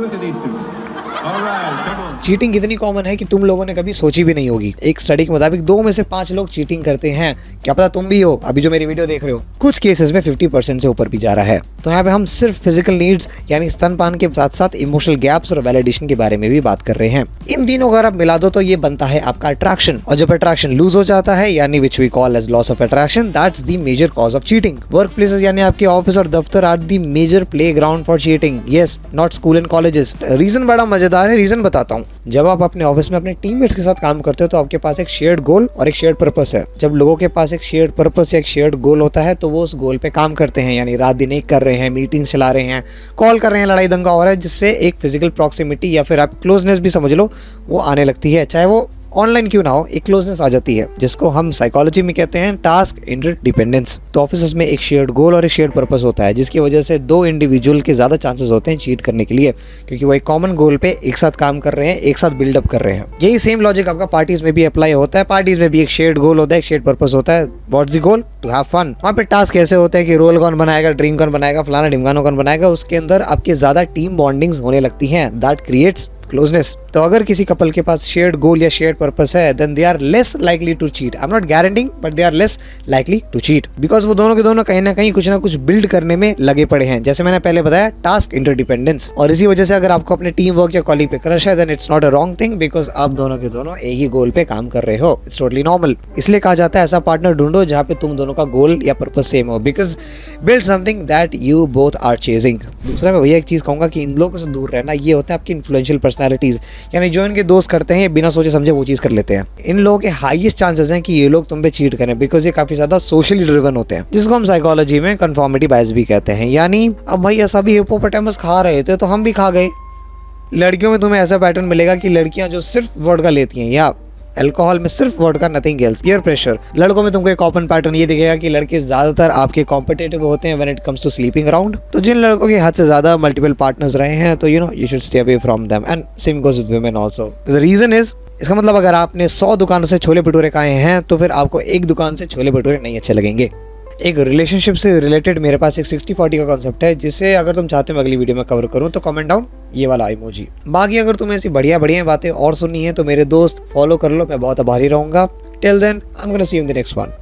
look at these two. All right, come on. Cheating इतनी common है कि तुम लोगों ने कभी सोची भी नहीं होगी। एक स्टडी के मुताबिक 2 में से 5 लोग चीटिंग करते हैं। क्या पता तुम भी हो, अभी जो मेरी वीडियो देख रहे हो। कुछ केसेस में 50% से ऊपर भी जा रहा है। तो यहाँ पे हम सिर्फ फिजिकल नीड्स यानी स्तनपान के साथ साथ इमोशनल गैप्स और वैलिडेशन के बारे में भी बात कर रहे हैं। इन तीनों को अगर आप मिला दो तो ये बनता है आपका अट्रैक्शन, और जब अट्रैक्शन लूज हो जाता है यानी which we call as loss of attraction, that's the major cause of cheating. Work places यानी आपके ऑफिस और दफ्तर are the major play ground for cheating. Yes, not school and colleges. Reason बड़ा मजेदार है, रीजन बताता हूँ। जब आप अपने ऑफिस में अपने टीममेट्स के साथ काम करते हो तो आपके पास एक शेयर्ड गोल और एक शेयर्ड पर्पस है। जब लोगों के पास एक शेयर्ड पर्पस या एक शेयर्ड गोल होता है तो वो उस गोल पे काम करते हैं, यानी रात दिन एक कर रहे हैं, मीटिंग्स चला रहे हैं, कॉल कर रहे हैं, लड़ाई दंगा हो रहा है, जिससे एक फिजिकल प्रॉक्सिमिटी या फिर आप क्लोजनेस भी समझ लो वो आने लगती है। चाहे वो ऑनलाइन क्यों ना हो, एक क्लोजनेस आ जाती है, जिसको हम साइकोलॉजी में कहते हैं टास्क इंटरडिपेंडेंस। तो ऑफिस में एक शेयर्ड गोल और एक शेयर्ड पर्पस होता है, जिसकी वजह से 2 इंडिविजुअल के ज्यादा चांसेस होते हैं चीट करने के लिए, क्योंकि वो एक कॉमन गोल पे एक साथ काम कर रहे हैं, एक साथ बिल्डअप कर रहे हैं। यही सेम लॉजिक आपका पार्टीज में भी अप्लाई होता है। पार्टीज में भी एक शेयर्ड गोल होता है, एक शेयर्ड पर्पस होता है। What's the goal? To have fun. वहाँ पे टास्क ऐसे होते हैं कि रोल कौन बनाएगा, ड्रिंक कौन बनाएगा, फलाना ढिमकाना कौन बनाएगा। उसके अंदर आपके ज्यादा टीम बॉन्डिंग्स होने लगती हैं, दैट क्रिएट्स क्लोजनेस। तो अगर किसी कपल के पास शेयर्ड गोल या शेयर्ड पर्पस है, then they are less likely to cheat. I am not guaranteeing, but they are less likely to cheat, because वो दोनों के दोनों कहीं ना कहीं कुछ ना कुछ बिल्ड करने में लगे पड़े हैं। जैसे मैंने पहले बताया, टास्क इंटरडिपेंडेंस। और इसी वजह से अगर आपको अपने टीम वर्क या कॉलीग पे क्रश है, then it's not a wrong thing, because आप दोनों के दोनों एक ही गोल पे काम कर रहे हो। It's totally normal. इसलिए कहा जाता है ऐसा पार्टनर ढूंढो जहाँ पे तुम दोनों का गोल या पर्पस सेम हो, because build something that you both are chasing. दूसरा मैं भैया एक चीज कहूंगा कि इन लोगों से दूर रहना। ये होते हैं आपकी इन्फ्लुएंशियल पर्सनैलिटीज, यानी जो इनके दोस्त करते हैं बिना सोचे समझे वो चीज कर लेते हैं। इन लोगों के हाईएस्ट चांसेस हैं कि ये लोग तुम पे चीट करें, बिकॉज ये काफी ज्यादा सोशली ड्रिवन होते हैं, जिसको हम साइकोलॉजी में कंफर्मिटी बायस भी कहते हैं। यानी अब भाई ऐसा भी हिप्पोपोटामस खा रहे थे तो हम भी खा गए। लड़कियों में तुम्हें ऐसा पैटर्न मिलेगा कि लड़कियां जो सिर्फ वोडका लेती हैं या अल्कोहल में सिर्फ vodka, nothing else, peer pressure. लड़कों में तुमको एक कॉमन पैटर्न ये दिखेगा कि लड़के ज्यादातर आपके कॉम्पिटिटिव होते हैं when it comes to sleeping around. तो जिन लड़कों के हद से ज्यादा मल्टीपल पार्टनर्स रहे हैं तो you should stay away from them, and same goes with women also. The reason is, इसका मतलब अगर आपने 100 दुकानों से छोले भटूरे खाए हैं तो फिर आपको एक दुकान से छोले भटूरे नहीं अच्छे लगेंगे। एक रिलेशनशिप से रिलेटेड मेरे पास एक 60-40 का कॉन्सेप्ट है, जिसे अगर तुम चाहते हो मैं अगली वीडियो में कवर करूं तो कमेंट डाउन ये वाला इमोजी। बाकी अगर तुम्हें ऐसी बढ़िया बातें और सुननी है तो मेरे दोस्त फॉलो कर लो, मैं बहुत आभारी रहूंगा। Till then I am gonna see you in the next one.